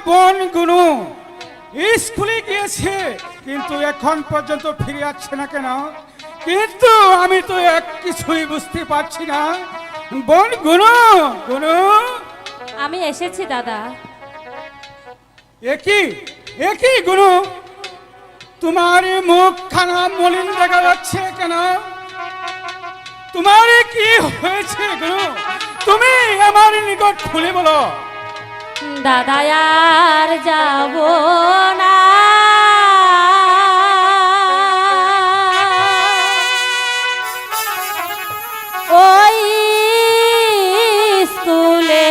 বোন গুনু স্কুলে গিয়েছে, কিন্তু এখন পর্যন্ত ফিরে আসছে না কেন? কিন্তু আমি তো এক কিছুই বুঝতে পারছি না। বোন গুনু, গুনু, আমি এসেছি দাদা। একই একই গুনু, তোমার মুখ খানা মলিন দেখা যাচ্ছে কেন? তোমার কি হয়েছে গুনু? তুমি আমার নিকট খুলে বলো। দাদা আর যাব না, ওই স্কুলে